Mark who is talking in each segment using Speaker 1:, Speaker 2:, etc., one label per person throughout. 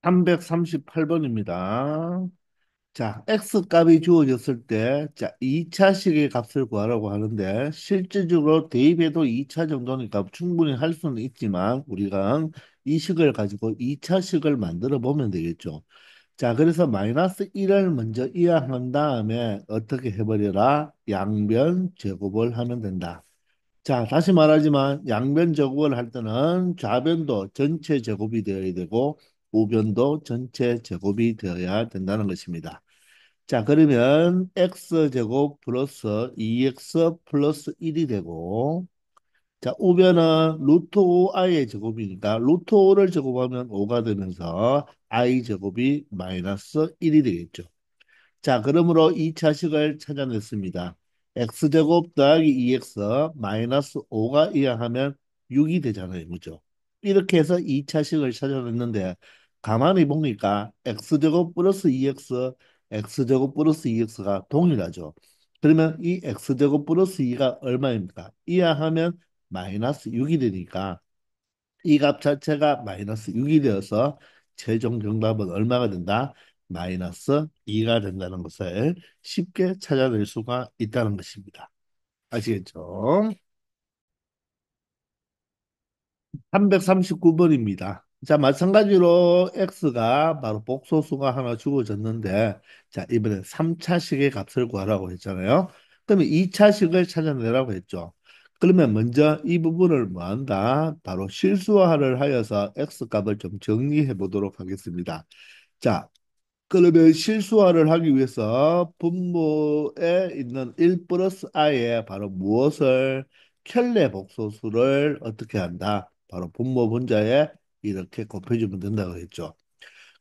Speaker 1: 338번입니다. 자, x 값이 주어졌을 때, 자, 2차식의 값을 구하라고 하는데, 실질적으로 대입해도 2차 정도니까 충분히 할 수는 있지만, 우리가 이 식을 가지고 2차식을 만들어 보면 되겠죠. 자, 그래서 마이너스 1을 먼저 이항한 다음에 어떻게 해버려라? 양변 제곱을 하면 된다. 자, 다시 말하지만 양변 제곱을 할 때는 좌변도 전체 제곱이 되어야 되고 우변도 전체 제곱이 되어야 된다는 것입니다. 자, 그러면 x제곱 플러스 2x 플러스 1이 되고 자, 우변은 루트 5i의 제곱이니까 루트 5를 제곱하면 5가 되면서 i 제곱이 마이너스 1이 되겠죠. 자, 그러므로 이 차식을 찾아냈습니다. x제곱 더하기 2x 마이너스 5가 이하하면 6이 되잖아요. 그죠? 이렇게 해서 이 차식을 찾아냈는데 가만히 보니까 x제곱 플러스 2x, x제곱 플러스 2x가 동일하죠. 그러면 이 x제곱 플러스 2가 얼마입니까? 이하하면 마이너스 6이 되니까 이 값 자체가 마이너스 6이 되어서 최종 정답은 얼마가 된다? 마이너스 2가 된다는 것을 쉽게 찾아낼 수가 있다는 것입니다. 아시겠죠? 339번입니다. 자, 마찬가지로 x가 바로 복소수가 하나 주어졌는데, 자, 이번에 3차식의 값을 구하라고 했잖아요. 그러면 2차식을 찾아내라고 했죠. 그러면 먼저 이 부분을 뭐 한다? 바로 실수화를 하여서 x 값을 좀 정리해 보도록 하겠습니다. 자, 그러면 실수화를 하기 위해서 분모에 있는 1 플러스 i에 바로 무엇을 켤레 복소수를 어떻게 한다? 바로 분모 분자에 이렇게 곱해주면 된다고 했죠.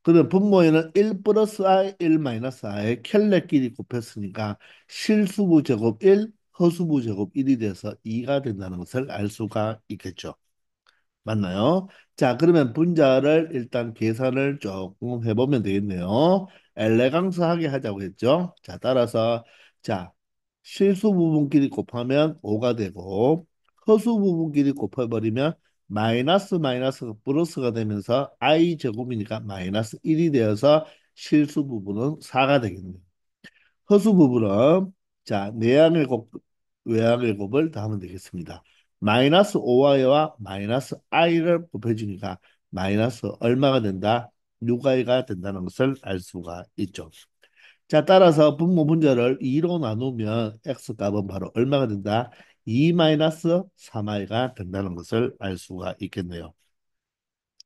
Speaker 1: 그러면 분모에는 1 플러스 i, 1 마이너스 i의 켤레끼리 곱했으니까 실수부 제곱 1, 허수부 제곱 1이 돼서 2가 된다는 것을 알 수가 있겠죠. 맞나요? 자, 그러면 분자를 일단 계산을 조금 해보면 되겠네요. 엘레강스하게 하자고 했죠. 자, 따라서 자, 실수 부분끼리 곱하면 5가 되고 허수 부분끼리 곱해버리면 마이너스 마이너스가 플러스가 되면서 i 제곱이니까 마이너스 1이 되어서 실수 부분은 4가 되겠네요. 허수 부분은 자 내양의 곱, 외양의 곱을 더하면 되겠습니다. 마이너스 5i와 마이너스 i를 곱해주니까 마이너스 얼마가 된다? 6i가 된다는 것을 알 수가 있죠. 자, 따라서 분모 분자를 2로 나누면 x 값은 바로 얼마가 된다? 2 마이너스 3i가 된다는 것을 알 수가 있겠네요.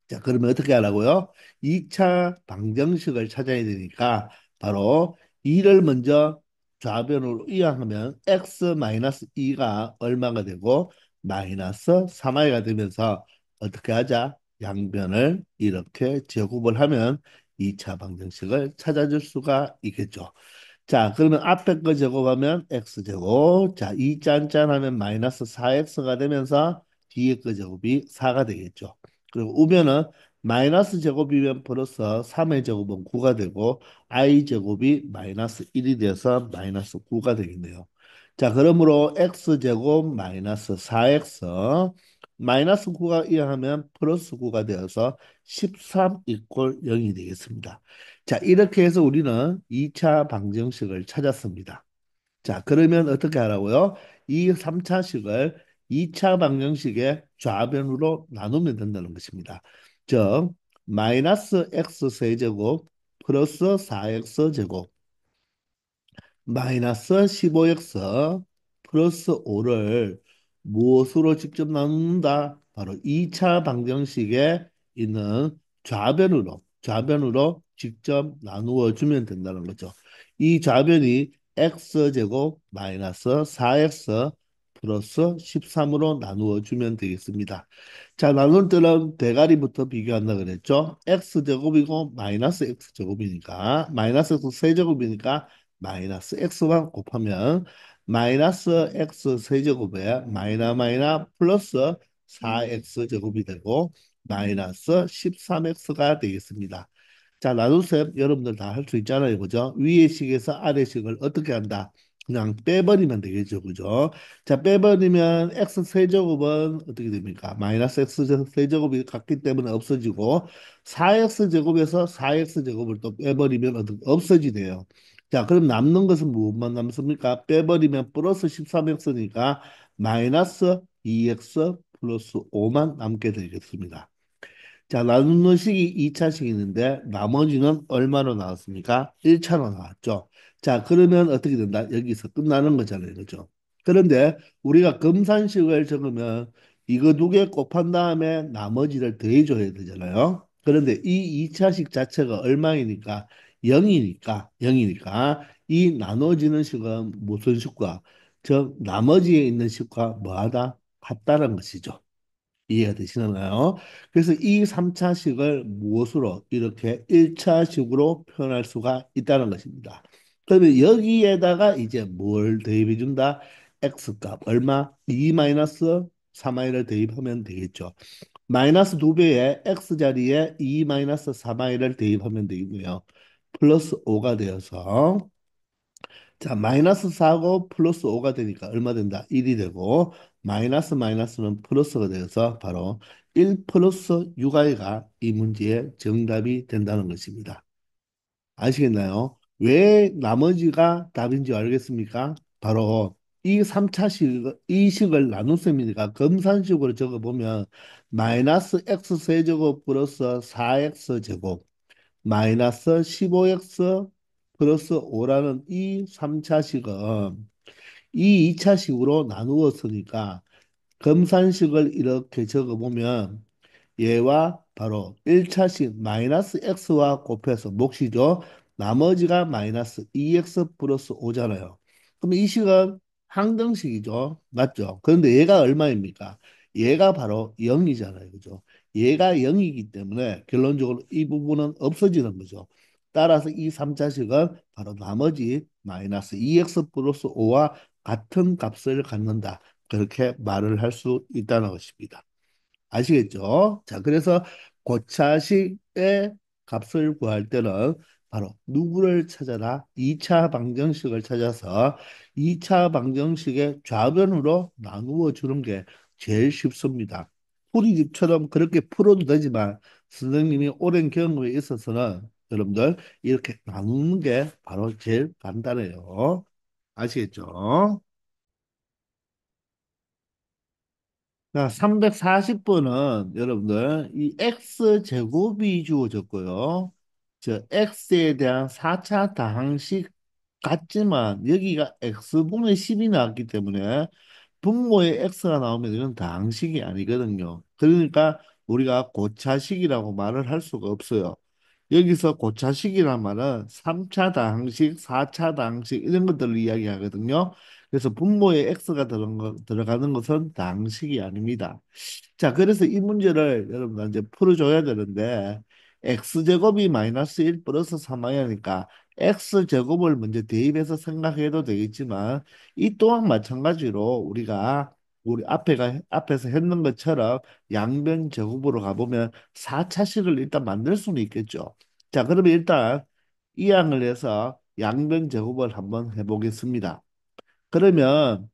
Speaker 1: 자, 그러면 어떻게 하라고요? 2차 방정식을 찾아야 되니까 바로 2를 먼저 좌변으로 이항하면 x-2가 얼마가 되고 마이너스 3i가 되면서 어떻게 하자? 양변을 이렇게 제곱을 하면 2차 방정식을 찾아줄 수가 있겠죠. 자, 그러면 앞에 거 제곱하면 x제곱. 자, 2 짠짠하면 마이너스 4x가 되면서 뒤에 거 제곱이 4가 되겠죠. 그리고 우변은 마이너스 제곱이면 플러스 3의 제곱은 9가 되고 i 제곱이 마이너스 1이 돼서 마이너스 9가 되겠네요. 자, 그러므로 x제곱 마이너스 4x 마이너스 9가 이항하면 플러스 9가 되어서 13 이퀄 0이 되겠습니다. 자, 이렇게 해서 우리는 2차 방정식을 찾았습니다. 자, 그러면 어떻게 하라고요? 이 3차식을 2차 방정식의 좌변으로 나누면 된다는 것입니다. 즉, 마이너스 x 세제곱 플러스 4x 제곱 마이너스 15x 플러스 5를 무엇으로 직접 나눈다? 바로 2차 방정식에 있는 좌변으로 직접 나누어 주면 된다는 거죠. 이 좌변이 x제곱 마이너스 4x 플러스 13으로 나누어 주면 되겠습니다. 자, 나눌 때는 대가리부터 비교한다 그랬죠. x제곱이고 마이너스 x제곱이니까 마이너스 x 세제곱이니까 마이너스 x만 곱하면 마이너스 x 세제곱에 마이너 플러스 4x 제곱이 되고 마이너스 13x가 되겠습니다. 자, 나눗셈 여러분들 다 할 수 있잖아요. 그죠? 위의 식에서 아래 식을 어떻게 한다? 그냥 빼버리면 되겠죠. 그죠? 자, 빼버리면 x 세제곱은 어떻게 됩니까? 마이너스 x 세제곱이 같기 때문에 없어지고 4x 제곱에서 4x 제곱을 또 빼버리면 없어지네요. 자, 그럼 남는 것은 무엇만 남습니까? 빼버리면 플러스 13x니까 마이너스 2x 플러스 5만 남게 되겠습니다. 자, 나누는 식이 2차식이 있는데 나머지는 얼마로 나왔습니까? 1차로 나왔죠. 자, 그러면 어떻게 된다? 여기서 끝나는 거잖아요. 그죠? 그런데 우리가 검산식을 적으면 이거 두 개 곱한 다음에 나머지를 더해줘야 되잖아요. 그런데 이 2차식 자체가 얼마이니까 0이니까 이 나눠지는 식은 무슨 식과 즉 나머지에 있는 식과 뭐하다? 같다는 것이죠. 이해가 되시나요? 그래서 이 3차식을 무엇으로 이렇게 1차식으로 표현할 수가 있다는 것입니다. 그러면 여기에다가 이제 뭘 대입해 준다? x값 얼마? 2 마이너스 3i를 대입하면 되겠죠. 마이너스 2배의 x 자리에 2 마이너스 3i를 대입하면 되겠고요. 플러스 5가 되어서 자, 마이너스 4고 플러스 5가 되니까 얼마 된다? 1이 되고 마이너스 마이너스는 플러스가 되어서 바로 1 플러스 6i가 이 문제의 정답이 된다는 것입니다. 아시겠나요? 왜 나머지가 답인지 알겠습니까? 바로 이 3차식, 이 식을 나눗셈이니까 검산식으로 적어보면 마이너스 x 세제곱 플러스 4x 제곱 마이너스 15x 플러스 5라는 이 3차식은 이 2차식으로 나누었으니까 검산식을 이렇게 적어보면 얘와 바로 1차식 마이너스 x와 곱해서 몫이죠. 나머지가 마이너스 2x 플러스 5잖아요. 그럼 이 식은 항등식이죠. 맞죠? 그런데 얘가 얼마입니까? 얘가 바로 0이잖아요. 그죠? 얘가 0이기 때문에 결론적으로 이 부분은 없어지는 거죠. 따라서 이 3차식은 바로 나머지 마이너스 2x 플러스 5와 같은 값을 갖는다. 그렇게 말을 할 수 있다는 것입니다. 아시겠죠? 자, 그래서 고차식의 값을 구할 때는 바로 누구를 찾아라? 2차 방정식을 찾아서 2차 방정식의 좌변으로 나누어 주는 게 제일 쉽습니다. 풀이집처럼 그렇게 풀어도 되지만 선생님이 오랜 경험에 있어서는 여러분들 이렇게 나누는 게 바로 제일 간단해요. 아시겠죠? 자, 340번은 여러분들 이 x 제곱이 주어졌고요. 저 x에 대한 4차 다항식 같지만 여기가 x분의 10이 나왔기 때문에 분모에 x가 나오면 이건 다항식이 아니거든요. 그러니까 우리가 고차식이라고 말을 할 수가 없어요. 여기서 고차식이란 말은 3차 다항식, 4차 다항식 이런 것들을 이야기하거든요. 그래서 분모에 x가 들어가는 것은 다항식이 아닙니다. 자, 그래서 이 문제를 여러분들 이제 풀어줘야 되는데 x제곱이 마이너스 1 플러스 3i니까 x제곱을 먼저 대입해서 생각해도 되겠지만 이 또한 마찬가지로 우리 앞에서 했는 것처럼 양변 제곱으로 가보면 4차식을 일단 만들 수는 있겠죠. 자, 그러면 일단 이항을 해서 양변 제곱을 한번 해보겠습니다. 그러면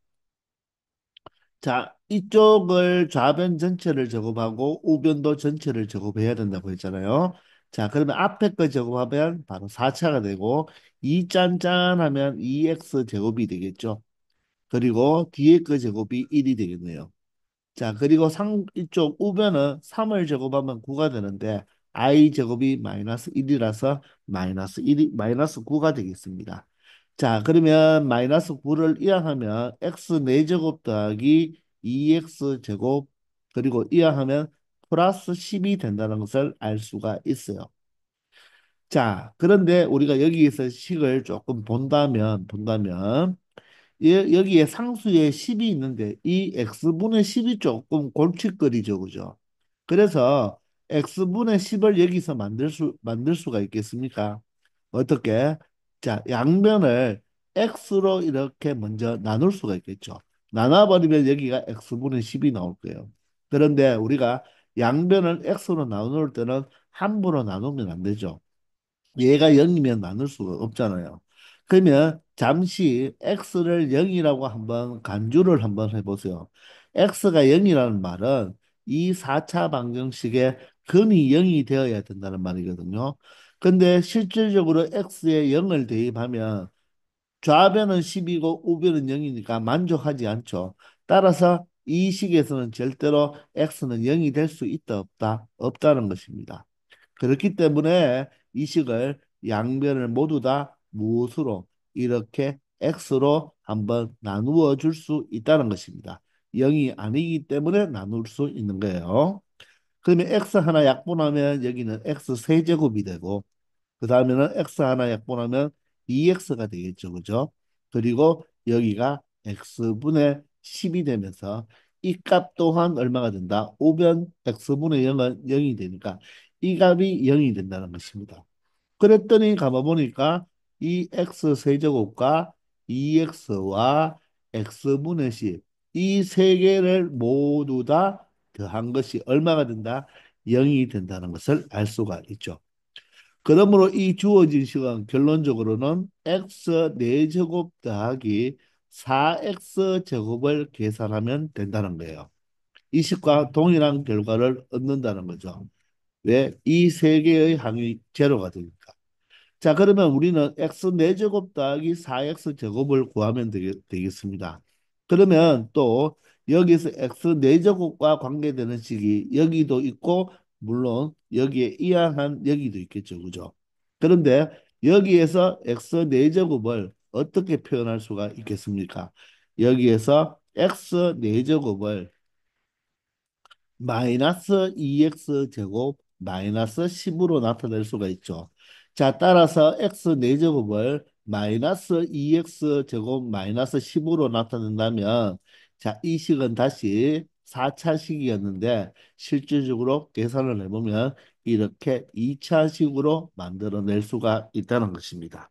Speaker 1: 자, 이쪽을 좌변 전체를 제곱하고 우변도 전체를 제곱해야 된다고 했잖아요. 자, 그러면 앞에 거 제곱하면 바로 4차가 되고 2 짠짠 하면 2x 제곱이 되겠죠. 그리고 뒤에 거 제곱이 1이 되겠네요. 자, 그리고 이쪽 우변은 3을 제곱하면 9가 되는데 i 제곱이 마이너스 1이라서 마이너스 9가 되겠습니다. 자, 그러면 마이너스 9를 이항하면 x 4제곱 더하기 2x 제곱 그리고 이항하면 플러스 10이 된다는 것을 알 수가 있어요. 자, 그런데 우리가 여기에서 식을 조금 본다면 여기에 상수에 10이 있는데 이 x분의 10이 조금 골칫거리죠. 그죠? 그래서 x분의 10을 여기서 만들 수가 있겠습니까? 어떻게? 자, 양변을 x로 이렇게 먼저 나눌 수가 있겠죠. 나눠버리면 여기가 x분의 10이 나올 거예요. 그런데 우리가 양변을 x로 나눌 때는 함부로 나누면 안 되죠. 얘가 0이면 나눌 수가 없잖아요. 그러면 잠시 x를 0이라고 한번 간주를 한번 해보세요. x가 0이라는 말은 이 4차 방정식의 근이 0이 되어야 된다는 말이거든요. 근데 실질적으로 x에 0을 대입하면 좌변은 10이고 우변은 0이니까 만족하지 않죠. 따라서 이 식에서는 절대로 x는 0이 될 수 있다 없다 없다는 것입니다. 그렇기 때문에 이 식을 양변을 모두 다 무엇으로 이렇게 x로 한번 나누어 줄 수 있다는 것입니다. 0이 아니기 때문에 나눌 수 있는 거예요. 그러면 x 하나 약분하면 여기는 x 세제곱이 되고 그 다음에는 x 하나 약분하면 2x가 되겠죠. 그죠? 그리고 여기가 x분의 10이 되면서 이 값 또한 얼마가 된다? 오변 x분의 0은 0이 되니까 이 값이 0이 된다는 것입니다. 그랬더니 가만 보니까 이 x 세제곱과 2x와 x분의 10 이 세 개를 모두 다 더한 것이 얼마가 된다? 0이 된다는 것을 알 수가 있죠. 그러므로 이 주어진 식은 결론적으로는 x 4제곱 더하기 4x 제곱을 계산하면 된다는 거예요. 이 식과 동일한 결과를 얻는다는 거죠. 왜? 이 세 개의 항이 제로가 되니까. 자, 그러면 우리는 x 4제곱 더하기 4x 제곱을 구하면 되겠습니다. 그러면 또 여기서 x 4제곱과 관계되는 식이 여기도 있고 물론 여기에 이항한 여기도 있겠죠. 그죠? 그런데 여기에서 x 4제곱을 어떻게 표현할 수가 있겠습니까? 여기에서 x 4제곱을 마이너스 2x 제곱 마이너스 10으로 나타낼 수가 있죠. 자, 따라서 x 4제곱을 마이너스 2x 제곱 마이너스 10으로 나타낸다면 자, 이 식은 다시 4차식이었는데 실질적으로 계산을 해보면 이렇게 2차식으로 만들어낼 수가 있다는 것입니다.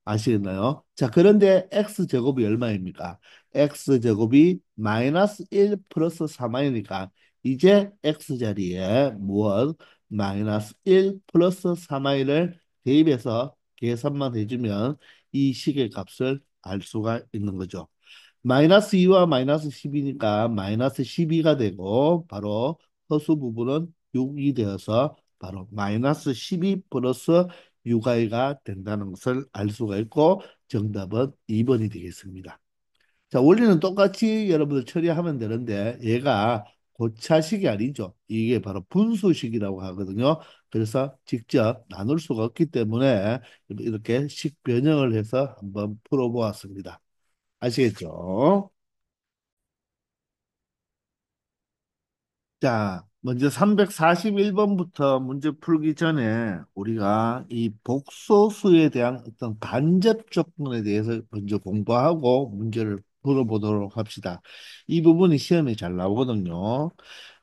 Speaker 1: 아시겠나요? 자, 그런데 x제곱이 얼마입니까? x제곱이 마이너스 1 플러스 3i니까 이제 x자리에 무엇? 마이너스 1 플러스 3i를 대입해서 계산만 해주면 이 식의 값을 알 수가 있는 거죠. 마이너스 2와 마이너스 10이니까 마이너스 12가 되고 바로 허수 부분은 6이 되어서 바로 마이너스 12 플러스 6i가 된다는 것을 알 수가 있고 정답은 2번이 되겠습니다. 자, 원리는 똑같이 여러분들 처리하면 되는데 얘가 고차식이 아니죠. 이게 바로 분수식이라고 하거든요. 그래서 직접 나눌 수가 없기 때문에 이렇게 식 변형을 해서 한번 풀어보았습니다. 아시겠죠? 자, 먼저 341번부터 문제 풀기 전에 우리가 이 복소수에 대한 어떤 간접 조건에 대해서 먼저 공부하고 문제를 풀어보도록 합시다. 이 부분이 시험에 잘 나오거든요.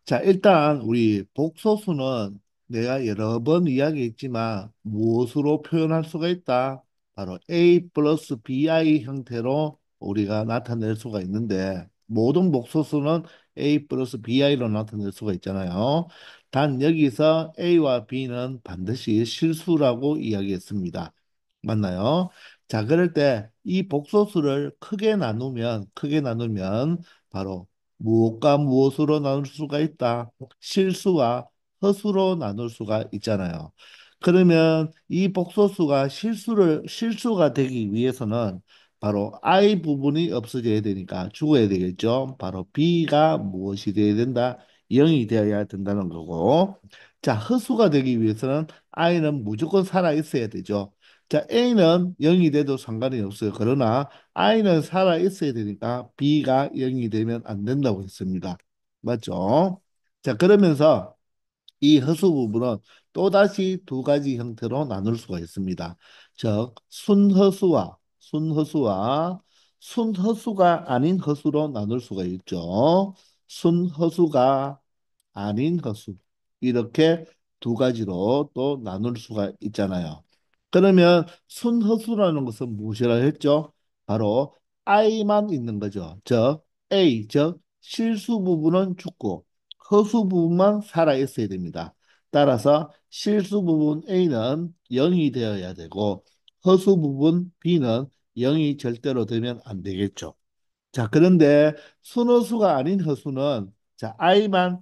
Speaker 1: 자, 일단 우리 복소수는 내가 여러 번 이야기했지만 무엇으로 표현할 수가 있다? 바로 A 플러스 BI 형태로 우리가 나타낼 수가 있는데 모든 복소수는 A 플러스 BI로 나타낼 수가 있잖아요. 단 여기서 A와 B는 반드시 실수라고 이야기했습니다. 맞나요? 자, 그럴 때 이 복소수를 크게 나누면 바로 무엇과 무엇으로 나눌 수가 있다. 실수와 허수로 나눌 수가 있잖아요. 그러면 이 복소수가 실수가 되기 위해서는 바로 I 부분이 없어져야 되니까 죽어야 되겠죠. 바로 B가 무엇이 되어야 된다? 0이 되어야 된다는 거고. 자, 허수가 되기 위해서는 I는 무조건 살아 있어야 되죠. 자, A는 0이 돼도 상관이 없어요. 그러나 I는 살아 있어야 되니까 B가 0이 되면 안 된다고 했습니다. 맞죠? 자, 그러면서 이 허수 부분은 또다시 두 가지 형태로 나눌 수가 있습니다. 즉, 순허수와 순허수가 아닌 허수로 나눌 수가 있죠. 순허수가 아닌 허수. 이렇게 두 가지로 또 나눌 수가 있잖아요. 그러면 순허수라는 것은 무엇이라 했죠? 바로 I만 있는 거죠. 즉, A, 즉, 실수 부분은 죽고 허수 부분만 살아 있어야 됩니다. 따라서 실수 부분 A는 0이 되어야 되고 허수 부분 B는 0이 절대로 되면 안 되겠죠. 자, 그런데 순호수가 아닌 허수는 자, I만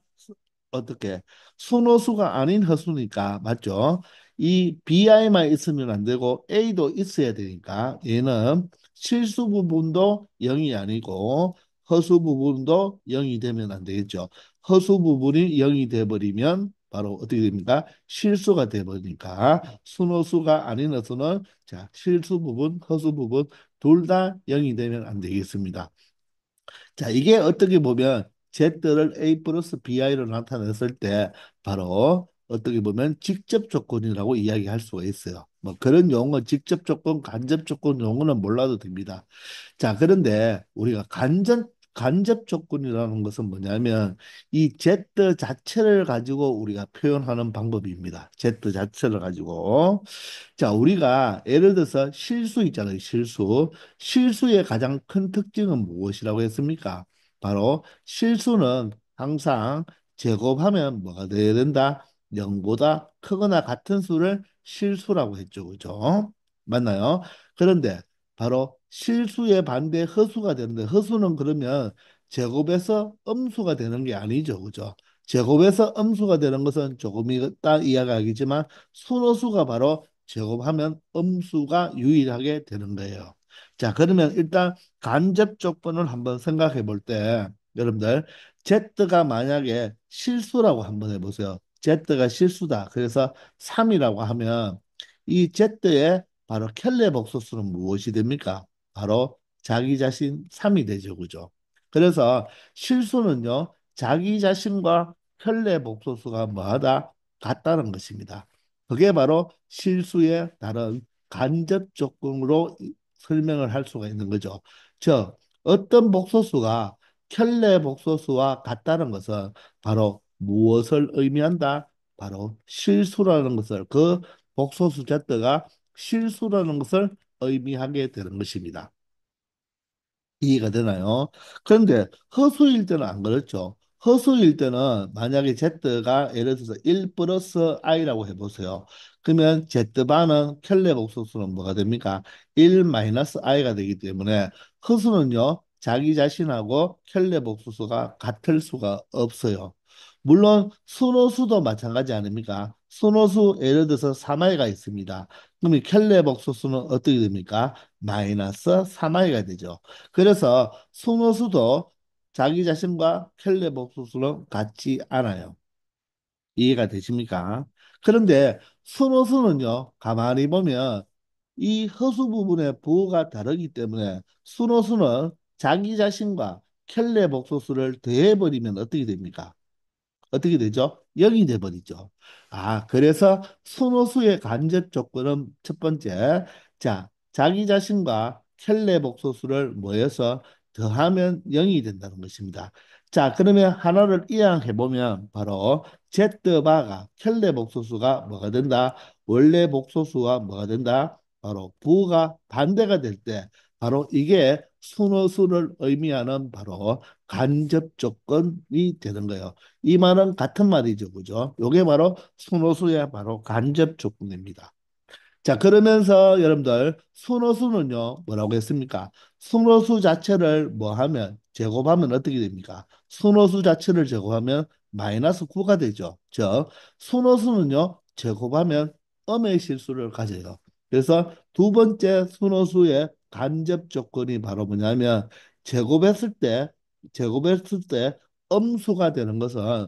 Speaker 1: 어떻게 순호수가 아닌 허수니까 맞죠? 이 BI만 있으면 안 되고 A도 있어야 되니까 얘는 실수 부분도 0이 아니고 허수 부분도 0이 되면 안 되겠죠. 허수 부분이 0이 돼 버리면 바로 어떻게 됩니까? 실수가 돼 버리니까 순호수가 아닌 허수는 자, 실수 부분, 허수 부분 둘 다 0이 되면 안 되겠습니다. 자, 이게 어떻게 보면 Z를 A 플러스 BI로 나타냈을 때 바로 어떻게 보면 직접 조건이라고 이야기할 수가 있어요. 뭐 그런 용어, 직접 조건, 간접 조건 용어는 몰라도 됩니다. 자, 그런데 우리가 간접 조건이라는 것은 뭐냐면 이 Z 자체를 가지고 우리가 표현하는 방법입니다. Z 자체를 가지고. 자, 우리가 예를 들어서 실수 있잖아요. 실수. 실수의 가장 큰 특징은 무엇이라고 했습니까? 바로 실수는 항상 제곱하면 뭐가 돼야 된다? 0보다 크거나 같은 수를 실수라고 했죠. 그죠? 맞나요? 그런데 바로 실수의 반대 허수가 되는데 허수는 그러면 제곱에서 음수가 되는 게 아니죠. 그죠? 제곱에서 음수가 되는 것은 조금 이따 이야기하겠지만 순호수가 바로 제곱하면 음수가 유일하게 되는 거예요. 자, 그러면 일단 간접 조건을 한번 생각해 볼 때, 여러분들, Z가 만약에 실수라고 한번 해보세요. Z가 실수다. 그래서 3이라고 하면 이 Z의 바로 켈레 복소수는 무엇이 됩니까? 바로 자기 자신 3이 되죠. 그죠? 그래서 실수는요, 자기 자신과 켈레 복소수가 뭐하다? 같다는 것입니다. 그게 바로 실수의 다른 간접 조건으로 설명을 할 수가 있는 거죠. 즉, 어떤 복소수가 켤레 복소수와 같다는 것은 바로 무엇을 의미한다? 바로 실수라는 것을 그 복소수 자체가 실수라는 것을 의미하게 되는 것입니다. 이해가 되나요? 그런데 허수일 때는 안 그렇죠. 허수일 때는 만약에 Z가 예를 들어서 1 플러스 I라고 해보세요. 그러면 Z반은 켤레 복소수는 뭐가 됩니까? 1 마이너스 I가 되기 때문에 허수는요, 자기 자신하고 켤레 복소수가 같을 수가 없어요. 물론 순호수도 마찬가지 아닙니까? 순호수 예를 들어서 3I가 있습니다. 그러면 켤레 복소수는 어떻게 됩니까? 마이너스 3I가 되죠. 그래서 순호수도 자기 자신과 켈레 복소수는 같지 않아요. 이해가 되십니까? 그런데 순호수는요, 가만히 보면 이 허수 부분의 부호가 다르기 때문에 순호수는 자기 자신과 켈레 복소수를 더해버리면 어떻게 됩니까? 어떻게 되죠? 0이 돼버리죠. 아, 그래서 순호수의 간접 조건은 첫 번째, 자, 자기 자신과 켈레 복소수를 모여서 더하면 0이 된다는 것입니다. 자, 그러면 하나를 이항해 보면 바로 Z바가 켈레 복소수가 뭐가 된다? 원래 복소수와 뭐가 된다? 바로 부가 반대가 될 때, 바로 이게 순호수를 의미하는 바로 간접 조건이 되는 거예요. 이 말은 같은 말이죠, 그죠? 요게 바로 순호수의 바로 간접 조건입니다. 자, 그러면서 여러분들 순호수는요, 뭐라고 했습니까? 순호수 자체를 뭐 하면, 제곱하면 어떻게 됩니까? 순호수 자체를 제곱하면 마이너스 9가 되죠. 즉, 순호수는요, 제곱하면 음의 실수를 가져요. 그래서 두 번째 순호수의 간접 조건이 바로 뭐냐면, 제곱했을 때, 제곱했을 때 음수가 되는 것은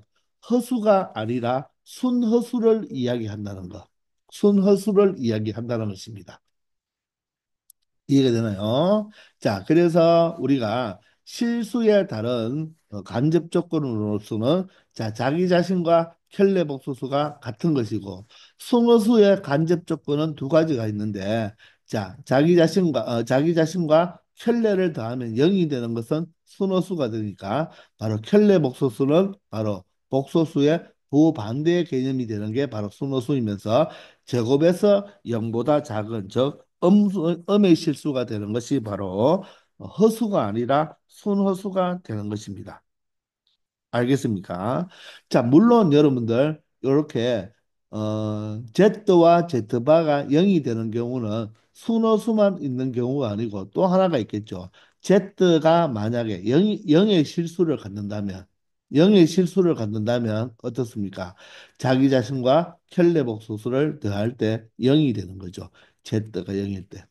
Speaker 1: 허수가 아니라 순허수를 이야기한다는 것. 순허수를 이야기한다는 것입니다. 이해가 되나요? 자, 그래서 우리가 실수에 다른 간접 조건으로서는 자, 자기 자신과 켈레복소수가 같은 것이고 승어수의 간접 조건은 두 가지가 있는데 자, 자기 자신과 켈레를 더하면 0이 되는 것은 순어수가 되니까 바로 켈레복소수는 바로 복소수의 부반대의 개념이 되는 게 바로 순어수이면서 제곱에서 0보다 작은 즉 음의 실수가 되는 것이 바로 허수가 아니라 순허수가 되는 것입니다. 알겠습니까? 자, 물론 여러분들 이렇게 Z와 Z바가 0이 되는 경우는 순어수만 있는 경우가 아니고 또 하나가 있겠죠. Z가 만약에 0의 실수를 갖는다면, 0의 실수를 갖는다면 어떻습니까? 자기 자신과 켈레복소수를 더할 때 0이 되는 거죠. Z가 0일 때.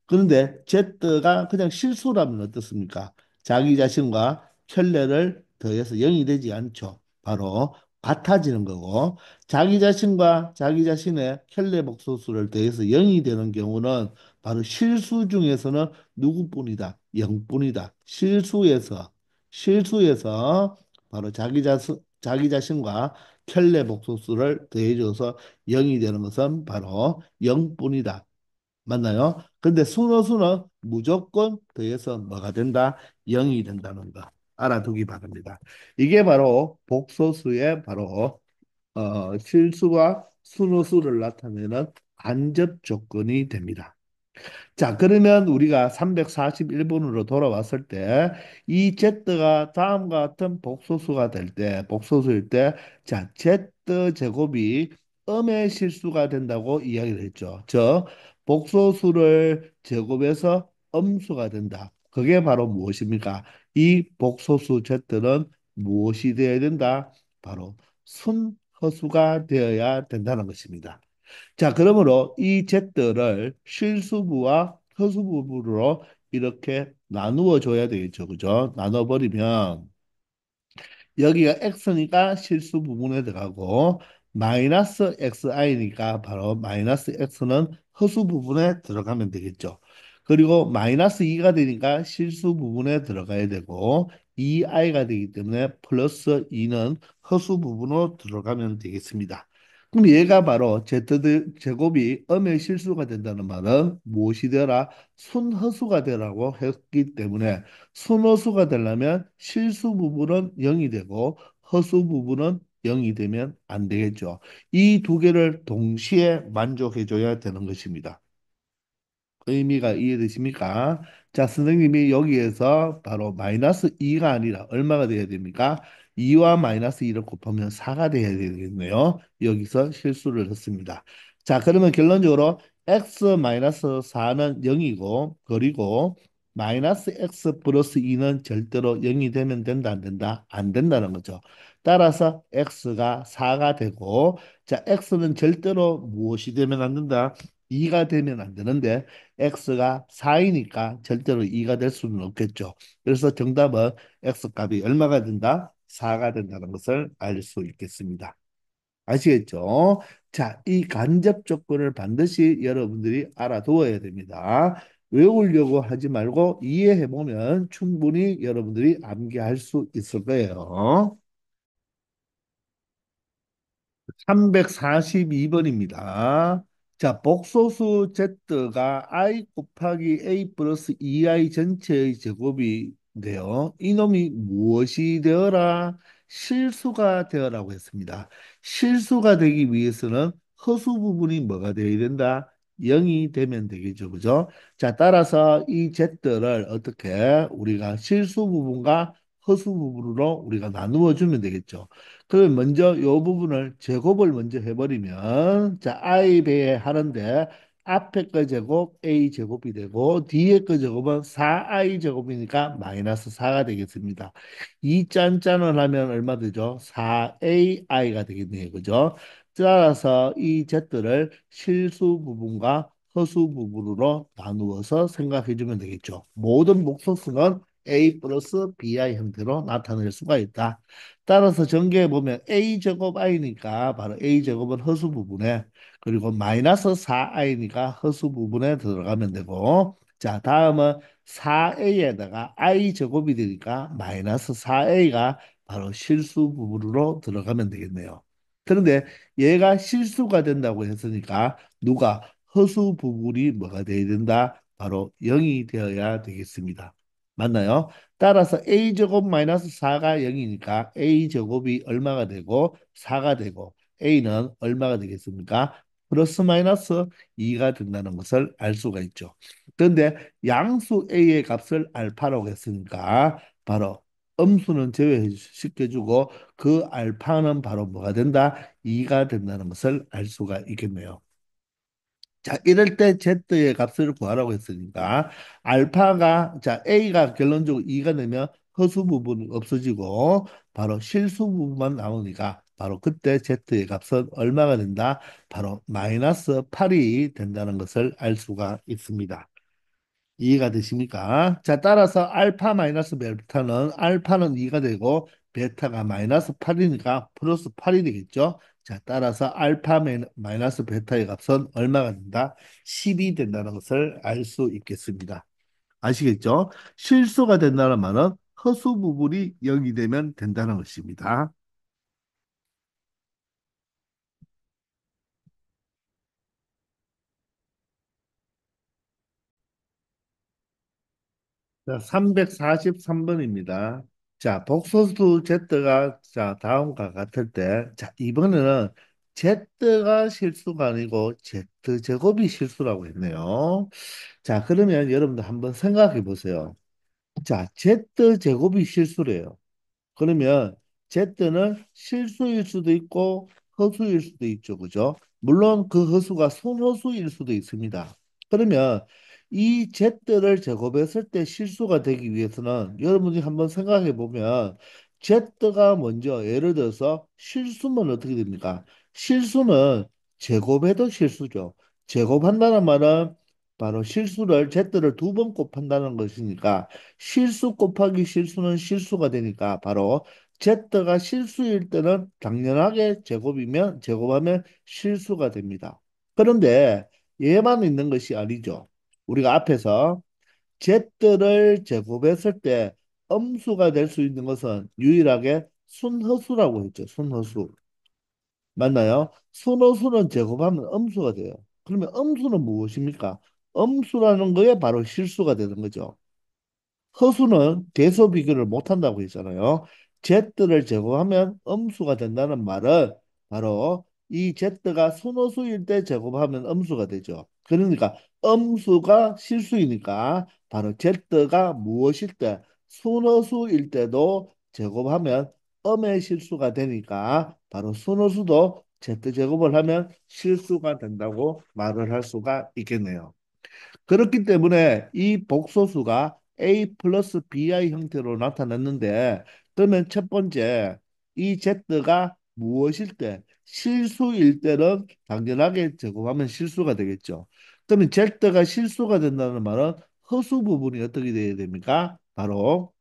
Speaker 1: 그런데 Z가 그냥 실수라면 어떻습니까? 자기 자신과 켈레를 더해서 0이 되지 않죠. 바로 같아지는 거고, 자기 자신과 자기 자신의 켈레 복소수를 더해서 0이 되는 경우는 바로 실수 중에서는 누구뿐이다? 0뿐이다. 실수에서 바로 자기 자신과 켈레 복소수를 더해줘서 0이 되는 것은 바로 0뿐이다. 맞나요? 근데 순어수는 무조건 더해서 뭐가 된다? 0이 된다는 거 알아두기 바랍니다. 이게 바로 복소수의 바로 실수와 순호수를 나타내는 간접 조건이 됩니다. 자, 그러면 우리가 341번으로 돌아왔을 때, 이 Z가 다음과 같은 복소수가 될 때, 복소수일 때, 자, Z 제곱이 음의 실수가 된다고 이야기를 했죠. 즉, 복소수를 제곱해서 음수가 된다. 그게 바로 무엇입니까? 이 복소수 Z는 무엇이 되어야 된다? 바로 순허수가 되어야 된다는 것입니다. 자, 그러므로 이 Z를 실수부와 허수부로 이렇게 나누어 줘야 되겠죠. 그죠? 나눠버리면 여기가 x니까 실수 부분에 들어가고 마이너스 xi니까 바로 마이너스 x는 허수 부분에 들어가면 되겠죠. 그리고 마이너스 2가 되니까 실수 부분에 들어가야 되고 2i가 되기 때문에 플러스 2는 허수 부분으로 들어가면 되겠습니다. 그럼 얘가 바로 z 제곱이 음의 실수가 된다는 말은 무엇이 되라? 순허수가 되라고 했기 때문에 순호수가 되려면 실수 부분은 0이 되고 허수 부분은 0이 되면 안 되겠죠. 이 두 개를 동시에 만족해 줘야 되는 것입니다. 의미가 이해되십니까? 자, 선생님이 여기에서 바로 마이너스 2가 아니라 얼마가 돼야 됩니까? 2와 마이너스 2를 곱하면 4가 돼야 되겠네요. 여기서 실수를 했습니다. 자, 그러면 결론적으로 x 마이너스 4는 0이고, 그리고 마이너스 x 플러스 2는 절대로 0이 되면 된다, 안 된다? 안 된다는 거죠. 따라서 x가 4가 되고, 자, x는 절대로 무엇이 되면 안 된다? 2가 되면 안 되는데, x가 4이니까 절대로 2가 될 수는 없겠죠. 그래서 정답은 x 값이 얼마가 된다? 4가 된다는 것을 알 수 있겠습니다. 아시겠죠? 자, 이 간접 조건을 반드시 여러분들이 알아두어야 됩니다. 외우려고 하지 말고 이해해 보면 충분히 여러분들이 암기할 수 있을 거예요. 342번입니다. 자, 복소수 Z가 I 곱하기 A 플러스 2I 전체의 제곱인데요. 이놈이 무엇이 되어라? 실수가 되어라고 했습니다. 실수가 되기 위해서는 허수 부분이 뭐가 되어야 된다? 0이 되면 되겠죠. 그죠? 자, 따라서 이 Z를 어떻게 우리가 실수 부분과 허수 부분으로 우리가 나누어 주면 되겠죠. 그럼 먼저 이 부분을 제곱을 먼저 해버리면 자 i 배하는데 앞에 거 제곱 a 제곱이 되고 뒤에 거 제곱은 4i 제곱이니까 마이너스 4가 되겠습니다. 이 짠짠을 하면 얼마 되죠? 4ai가 되겠네요. 그죠? 따라서 이 z를 실수 부분과 허수 부분으로 나누어서 생각해 주면 되겠죠. 모든 목소수는 a 플러스 bi 형태로 나타낼 수가 있다. 따라서 전개해 보면 a 제곱 i니까 바로 a 제곱은 허수 부분에 그리고 마이너스 4i니까 허수 부분에 들어가면 되고 자 다음은 4a에다가 i 제곱이 되니까 마이너스 4a가 바로 실수 부분으로 들어가면 되겠네요. 그런데 얘가 실수가 된다고 했으니까 누가 허수 부분이 뭐가 돼야 된다? 바로 0이 되어야 되겠습니다. 맞나요? 따라서 a제곱 마이너스 4가 0이니까 a제곱이 얼마가 되고 4가 되고 a는 얼마가 되겠습니까? 플러스 마이너스 2가 된다는 것을 알 수가 있죠. 그런데 양수 a의 값을 알파라고 했으니까 바로 음수는 제외시켜주고 그 알파는 바로 뭐가 된다? 2가 된다는 것을 알 수가 있겠네요. 자, 이럴 때 Z의 값을 구하라고 했으니까 알파가 자, A가 결론적으로 2가 되면 허수 부분이 없어지고 바로 실수 부분만 나오니까 바로 그때 Z의 값은 얼마가 된다? 바로 마이너스 8이 된다는 것을 알 수가 있습니다. 이해가 되십니까? 자, 따라서 알파 마이너스 베타는 알파는 2가 되고 베타가 마이너스 8이니까 플러스 8이 되겠죠? 자, 따라서 알파 마이너스 베타의 값은 얼마가 된다? 10이 된다는 것을 알 수 있겠습니다. 아시겠죠? 실수가 된다는 말은 허수 부분이 0이 되면 된다는 것입니다. 자, 343번입니다. 자, 복소수 Z가 자, 다음과 같을 때, 자, 이번에는 Z가 실수가 아니고 Z 제곱이 실수라고 했네요. 자, 그러면 여러분들 한번 생각해 보세요. 자, Z 제곱이 실수래요. 그러면 Z는 실수일 수도 있고 허수일 수도 있죠. 그죠? 물론 그 허수가 손허수일 수도 있습니다. 그러면 이 Z를 제곱했을 때 실수가 되기 위해서는 여러분이 한번 생각해 보면 Z가 먼저 예를 들어서 실수면 어떻게 됩니까? 실수는 제곱해도 실수죠. 제곱한다는 말은 바로 실수를 Z를 두 번 곱한다는 것이니까 실수 곱하기 실수는 실수가 되니까 바로 Z가 실수일 때는 당연하게 제곱이면 제곱하면 실수가 됩니다. 그런데 얘만 있는 것이 아니죠. 우리가 앞에서 Z를 제곱했을 때 음수가 될 수 있는 것은 유일하게 순허수라고 했죠. 순허수. 맞나요? 순허수는 제곱하면 음수가 돼요. 그러면 음수는 무엇입니까? 음수라는 거에 바로 실수가 되는 거죠. 허수는 대소 비교를 못한다고 했잖아요. Z를 제곱하면 음수가 된다는 말은 바로 이 Z가 순호수일 때 제곱하면 음수가 되죠. 그러니까 음수가 실수이니까 바로 Z가 무엇일 때 순호수일 때도 제곱하면 음의 실수가 되니까 바로 순호수도 Z제곱을 하면 실수가 된다고 말을 할 수가 있겠네요. 그렇기 때문에 이 복소수가 A 플러스 BI 형태로 나타났는데, 그러면 첫 번째, 이 Z가 무엇일 때, 실수일 때는 당연하게 제곱하면 실수가 되겠죠. 그러면 Z가 실수가 된다는 말은 허수 부분이 어떻게 되어야 됩니까? 바로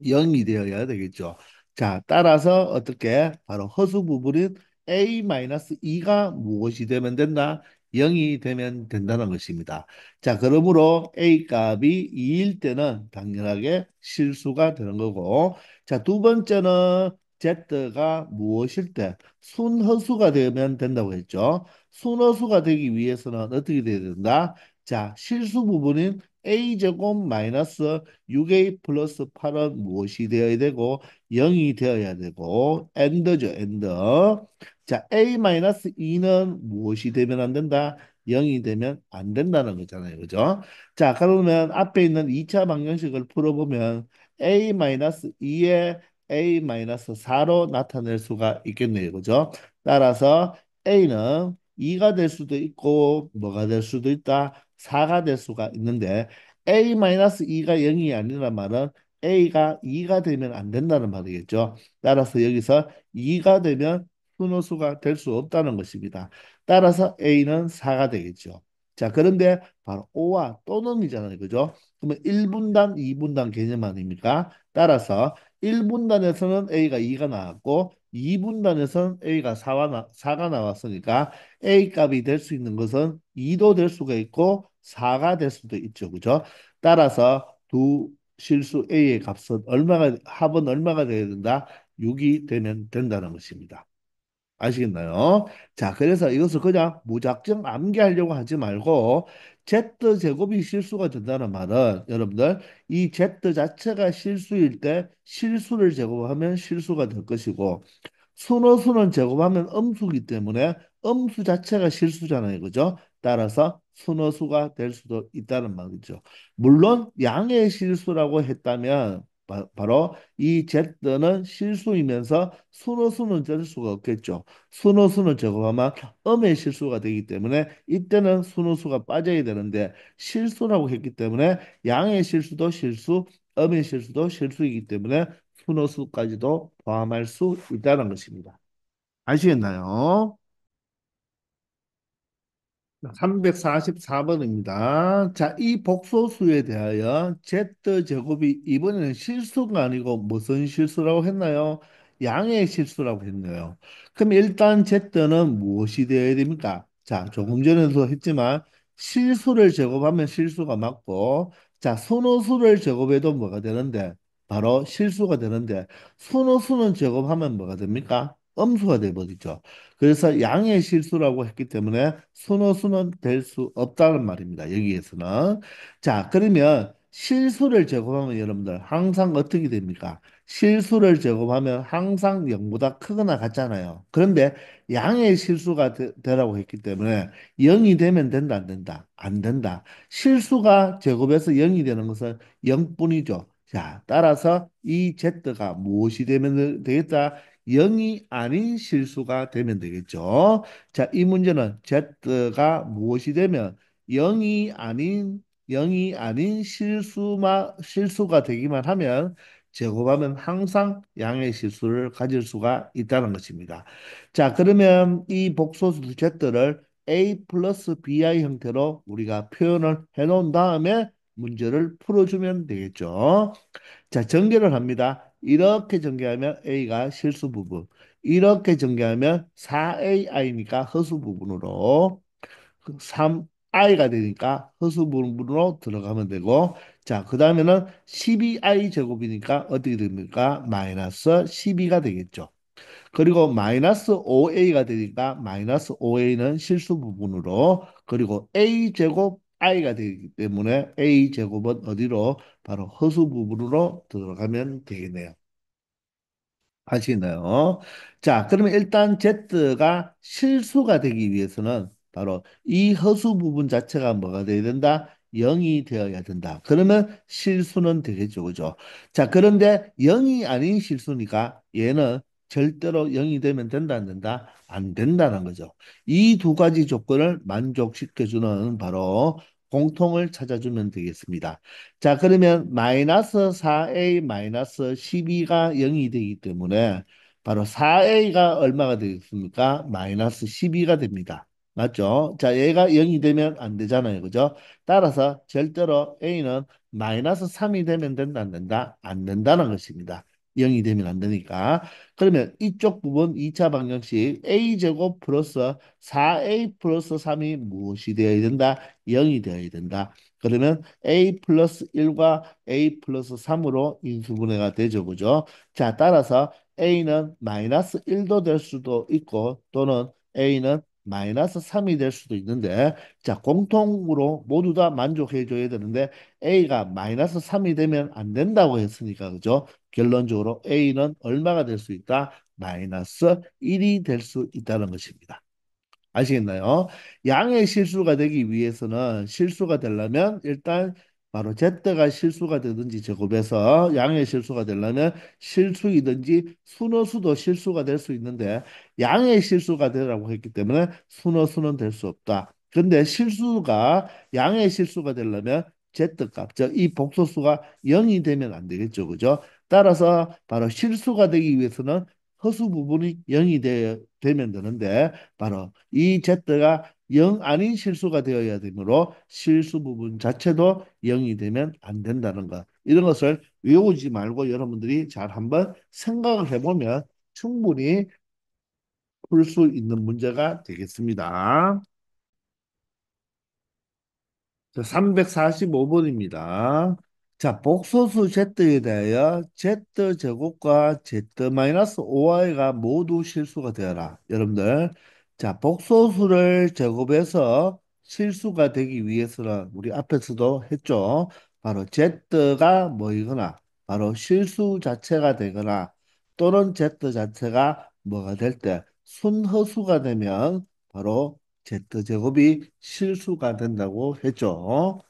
Speaker 1: 0이 되어야 되겠죠. 자, 따라서 어떻게 바로 허수 부분인 A-2가 무엇이 되면 된다? 0이 되면 된다는 것입니다. 자, 그러므로 A 값이 2일 때는 당연하게 실수가 되는 거고, 자, 두 번째는 Z가 무엇일 때 순허수가 되면 된다고 했죠. 순허수가 되기 위해서는 어떻게 돼야 된다? 자, 실수 부분인 A제곱 마이너스 6a 플러스 8은 무엇이 되어야 되고 0이 되어야 되고 엔더죠 엔더. 자 a 마이너스 2는 무엇이 되면 안 된다? 0이 되면 안 된다는 거잖아요. 그죠? 자 그러면 앞에 있는 2차 방정식을 풀어보면 a 마이너스 2에 a 마이너스 4로 나타낼 수가 있겠네요. 그죠? 따라서 a는 2가 될 수도 있고 뭐가 될 수도 있다? 4가 될 수가 있는데 A-2가 0이 아니란 말은 A가 2가 되면 안 된다는 말이겠죠. 따라서 여기서 2가 되면 순호수가 될 수 없다는 것입니다. 따라서 A는 4가 되겠죠. 자, 그런데 바로 O와 또는이잖아요. 그죠? 그러면 1분단, 2분단 개념 아닙니까? 따라서 1분단에서는 A가 2가 나왔고 2분단에서는 A가 4가 나왔으니까 A 값이 될 수 있는 것은 2도 될 수가 있고 4가 될 수도 있죠. 그죠? 따라서 두 실수 A의 값은 합은 얼마가 돼야 된다? 6이 되면 된다는 것입니다. 아시겠나요? 자, 그래서 이것을 그냥 무작정 암기하려고 하지 말고 Z 제곱이 실수가 된다는 말은 여러분들 이 Z 자체가 실수일 때 실수를 제곱하면 실수가 될 것이고 순호수는 제곱하면 음수기 때문에 음수 자체가 실수잖아요. 그죠? 따라서 순호수가 될 수도 있다는 말이죠. 물론 양의 실수라고 했다면 바로 이 Z는 실수이면서 순호수는 될 수가 없겠죠. 순호수는 제곱하면 음의 실수가 되기 때문에 이때는 순호수가 빠져야 되는데 실수라고 했기 때문에 양의 실수도 실수, 음의 실수도 실수이기 때문에 순호수까지도 포함할 수 있다는 것입니다. 아시겠나요? 344번입니다. 자, 이 복소수에 대하여 Z제곱이 이번에는 실수가 아니고 무슨 실수라고 했나요? 양의 실수라고 했네요. 그럼 일단 Z는 무엇이 되어야 됩니까? 자, 조금 전에도 했지만 실수를 제곱하면 실수가 맞고, 자, 순호수를 제곱해도 뭐가 되는데? 바로 실수가 되는데, 순호수는 제곱하면 뭐가 됩니까? 음수가 되어버리죠. 그래서 양의 실수라고 했기 때문에 순호수는 될 수 없다는 말입니다. 여기에서는. 자, 그러면 실수를 제곱하면 여러분들 항상 어떻게 됩니까? 실수를 제곱하면 항상 0보다 크거나 같잖아요. 그런데 양의 실수가 되라고 했기 때문에 0이 되면 된다, 안 된다? 안 된다. 실수가 제곱해서 0이 되는 것은 0뿐이죠. 자, 따라서 이 Z가 무엇이 되면 되겠다? 0이 아닌 실수가 되면 되겠죠. 자, 이 문제는 Z가 무엇이 되면 0이 아닌 0이 아닌 실수가 되기만 하면 제곱하면 항상 양의 실수를 가질 수가 있다는 것입니다. 자, 그러면 이 복소수 Z를 A 플러스 BI 형태로 우리가 표현을 해놓은 다음에 문제를 풀어주면 되겠죠. 자, 전개를 합니다. 이렇게 전개하면 A가 실수 부분, 이렇게 전개하면 4AI니까 허수 부분으로 3I가 되니까 허수 부분으로 들어가면 되고, 자, 그 다음에는 12I 제곱이니까 어떻게 됩니까? 마이너스 12가 되겠죠. 그리고 마이너스 5a가 되니까 마이너스 5a는 실수 부분으로 그리고 a 제곱 i가 되기 때문에 a 제곱은 어디로 바로 허수 부분으로 들어가면 되겠네요. 아시겠나요? 자, 그러면 일단 Z가 실수가 되기 위해서는 바로 이 허수 부분 자체가 뭐가 돼야 된다? 0이 되어야 된다. 그러면 실수는 되겠죠. 그죠? 자, 그런데 0이 아닌 실수니까 얘는 절대로 0이 되면 된다, 안 된다? 안 된다는 거죠. 이 두 가지 조건을 만족시켜주는 바로 공통을 찾아주면 되겠습니다. 자, 그러면 마이너스 4a 마이너스 12가 0이 되기 때문에 바로 4a가 얼마가 되겠습니까? 마이너스 12가 됩니다. 맞죠? 자, 얘가 0이 되면 안 되잖아요. 그죠? 따라서 절대로 a는 마이너스 3이 되면 된다, 안 된다? 안 된다는 것입니다. 0이 되면 안 되니까. 그러면 이쪽 부분 2차 방정식 a제곱 플러스 4a 플러스 3이 무엇이 되어야 된다? 0이 되어야 된다. 그러면 a 플러스 1과 a 플러스 3으로 인수분해가 되죠. 그죠? 자, 따라서 a는 마이너스 1도 될 수도 있고 또는 a는 마이너스 3이 될 수도 있는데 자, 공통으로 모두 다 만족해 줘야 되는데 a가 마이너스 3이 되면 안 된다고 했으니까 그죠? 결론적으로 a는 얼마가 될 수 있다? 마이너스 1이 될 수 있다는 것입니다. 아시겠나요? 양의 실수가 되기 위해서는 실수가 되려면 일단 바로 Z가 실수가 되든지 제곱해서 양의 실수가 되려면 실수이든지 순허수도 실수가 될 수 있는데 양의 실수가 되라고 했기 때문에 순허수는 될 수 없다. 근데 실수가 양의 실수가 되려면 Z값, 즉 이 복소수가 0이 되면 안 되겠죠. 그죠? 따라서 바로 실수가 되기 위해서는 허수 부분이 0이 되면 되는데 바로 이 Z가 0 아닌 실수가 되어야 되므로 실수 부분 자체도 0이 되면 안 된다는 것. 이런 것을 외우지 말고 여러분들이 잘 한번 생각을 해보면 충분히 풀 수 있는 문제가 되겠습니다. 345번입니다. 자, 복소수 Z에 대하여 Z제곱과 Z-5i가 모두 실수가 되어라. 여러분들, 자, 복소수를 제곱해서 실수가 되기 위해서는 우리 앞에서도 했죠. 바로 Z가 뭐이거나, 바로 실수 자체가 되거나, 또는 Z 자체가 뭐가 될 때, 순허수가 되면 바로 Z제곱이 실수가 된다고 했죠.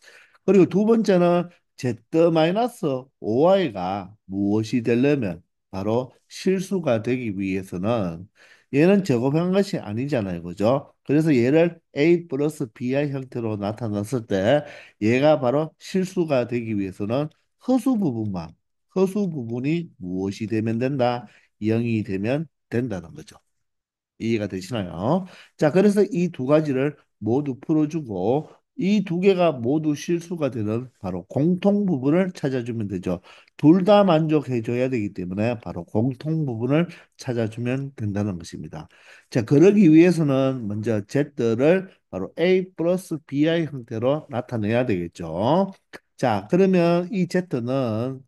Speaker 1: 그리고 두 번째는 Z-5y가 무엇이 되려면 바로 실수가 되기 위해서는 얘는 제곱한 것이 아니잖아요. 그죠? 그래서 얘를 a 플러스 bi 형태로 나타났을 때 얘가 바로 실수가 되기 위해서는 허수 부분만, 허수 부분이 무엇이 되면 된다? 0이 되면 된다는 거죠. 이해가 되시나요? 자, 그래서 이 두 가지를 모두 풀어주고 이 두 개가 모두 실수가 되는 바로 공통 부분을 찾아주면 되죠. 둘 다 만족해줘야 되기 때문에 바로 공통 부분을 찾아주면 된다는 것입니다. 자, 그러기 위해서는 먼저 Z를 바로 A 플러스 BI 형태로 나타내야 되겠죠. 자, 그러면 이 Z는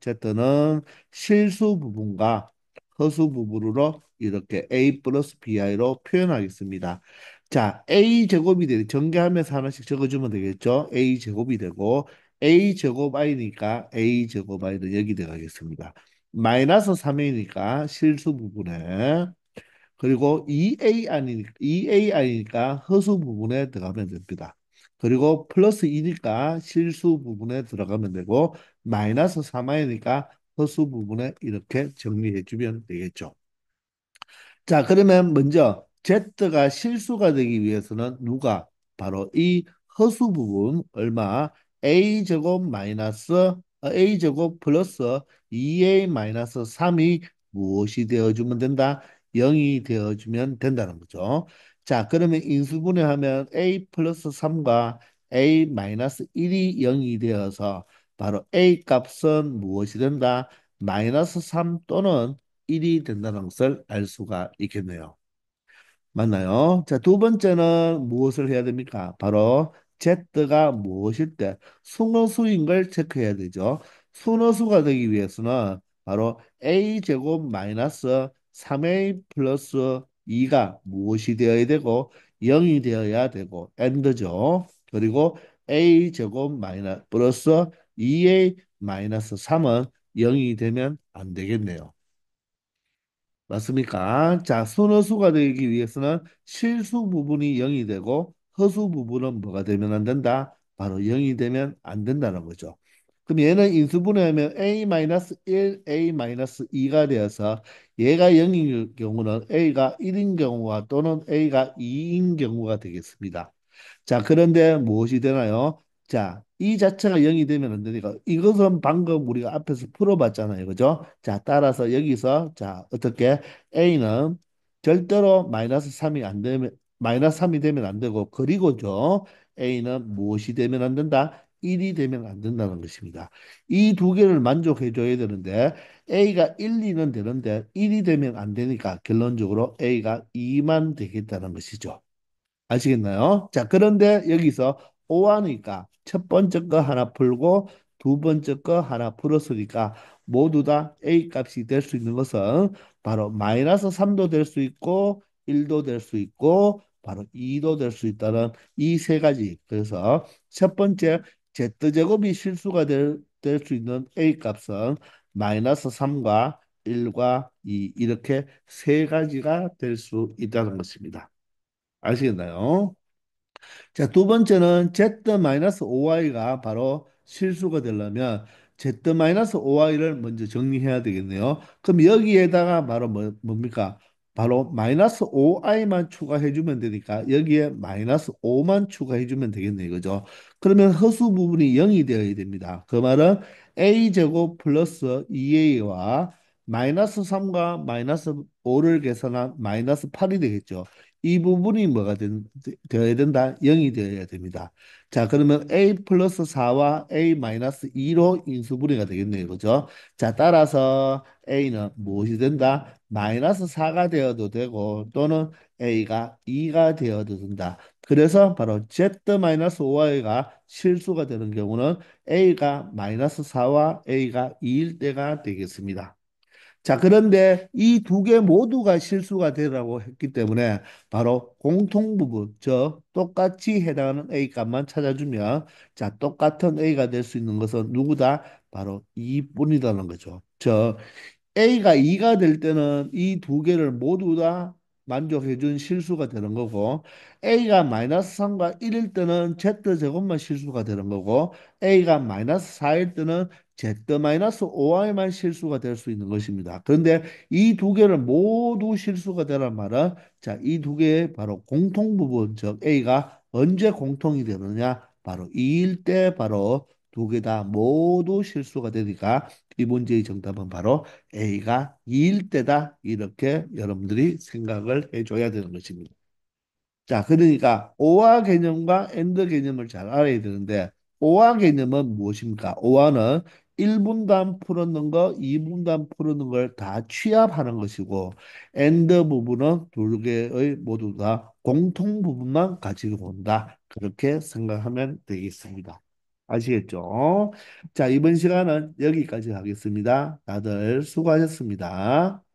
Speaker 1: 실수 부분과 허수 부분으로 이렇게 a 플러스 bi로 표현하겠습니다. 자, a 제곱이 되고 전개하면서 하나씩 적어주면 되겠죠. a 제곱이 되고 a 제곱 i니까 a 제곱 i는 여기 들어가겠습니다. 마이너스 3이니까 실수 부분에 그리고 2a 아니니까 허수 부분에 들어가면 됩니다. 그리고 플러스 2니까 실수 부분에 들어가면 되고 마이너스 3i니까 허수 부분에 이렇게 정리해 주면 되겠죠. 자, 그러면 먼저 Z가 실수가 되기 위해서는 누가 바로 이 허수 부분 얼마 A제곱 마이너스 A제곱 플러스 2A 마이너스 3이 무엇이 되어주면 된다? 0이 되어주면 된다는 거죠. 자, 그러면 인수분해하면 A 플러스 3과 A 마이너스 1이 0이 되어서 바로 A 값은 무엇이 된다? 마이너스 3 또는 1이 된다는 것을 알 수가 있겠네요. 맞나요? 자, 두 번째는 무엇을 해야 됩니까? 바로 Z가 무엇일 때 순호수인 걸 체크해야 되죠. 순호수가 되기 위해서는 바로 A제곱 마이너스 3A 플러스 2가 무엇이 되어야 되고 0이 되어야 되고 AND죠. 그리고 A제곱 마이너스 플러스 2A 마이너스 3은 0이 되면 안 되겠네요. 맞습니까? 자, 순허수가 되기 위해서는 실수 부분이 0이 되고 허수 부분은 뭐가 되면 안 된다? 바로 0이 되면 안 된다는 거죠. 그럼 얘는 인수분해하면 A-1, A-2가 되어서 얘가 0인 경우는 A가 1인 경우와 또는 A가 2인 경우가 되겠습니다. 자, 그런데 무엇이 되나요? 자, 이 자체가 0이 되면 안 되니까 이것은 방금 우리가 앞에서 풀어봤잖아요. 그죠? 자, 따라서 여기서 자, 어떻게 A는 절대로 마이너스 3이 안 되면 마이너스 3이 되면 안 되고 그리고죠. A는 무엇이 되면 안 된다? 1이 되면 안 된다는 것입니다. 이 두 개를 만족해 줘야 되는데 A가 1, 2는 되는데 1이 되면 안 되니까 결론적으로 A가 2만 되겠다는 것이죠. 아시겠나요? 자, 그런데 여기서 오하니까 첫 번째 거 하나 풀고 두 번째 거 하나 풀었으니까 모두 다 A 값이 될 수 있는 것은 바로 마이너스 3도 될 수 있고 1도 될 수 있고 바로 2도 될 수 있다는 이 세 가지. 그래서 첫 번째 Z제곱이 실수가 될 수 있는 A 값은 마이너스 3과 1과 2 이렇게 세 가지가 될 수 있다는 것입니다. 아시겠나요? 자, 두 번째는 Z-5y가 바로 실수가 되려면 Z-5y를 먼저 정리해야 되겠네요. 그럼 여기에다가 바로 뭡니까? 바로 마이너스 5i만 추가해주면 되니까 여기에 마이너스 5만 추가해주면 되겠네요. 그죠? 그러면 허수 부분이 0이 되어야 됩니다. 그 말은 a제곱 플러스 2a와 마이너스 3과 마이너스 5를 계산한 마이너스 8이 되겠죠. 이 부분이 되어야 된다? 0이 되어야 됩니다. 자, 그러면 A 플러스 4와 A 마이너스 2로 인수분해가 되겠네요. 그죠? 자, 따라서 A는 무엇이 된다? 마이너스 4가 되어도 되고 또는 A가 2가 되어도 된다. 그래서 바로 Z-5y가 실수가 되는 경우는 A가 마이너스 4와 A가 2일 때가 되겠습니다. 자, 그런데 이 두 개 모두가 실수가 되라고 했기 때문에 바로 공통 부분, 똑같이 해당하는 A 값만 찾아주면 자, 똑같은 A가 될 수 있는 것은 누구다? 바로 이뿐이라는 거죠. A가 2가 될 때는 이 두 개를 모두 다 만족해준 실수가 되는 거고 A가 마이너스 3과 1일 때는 Z제곱만 실수가 되는 거고 A가 마이너스 4일 때는 Z 마이너스 5Y만 실수가 될 수 있는 것입니다. 그런데 이 두 개를 모두 실수가 되란 말은 자, 이 두 개의 바로 공통 부분, 즉 A가 언제 공통이 되느냐? 바로 2일 때 바로 두 개 다 모두 실수가 되니까 이 문제의 정답은 바로 A가 2일 때다. 이렇게 여러분들이 생각을 해줘야 되는 것입니다. 자, 그러니까 오화 개념과 엔드 개념을 잘 알아야 되는데 오화 개념은 무엇입니까? 오화는 1분단 풀었는 거, 2분단 풀었는 걸 다 취합하는 것이고 엔드 부분은 두 개의 모두 다 공통 부분만 가지고 온다. 그렇게 생각하면 되겠습니다. 아시겠죠? 자, 이번 시간은 여기까지 하겠습니다. 다들 수고하셨습니다.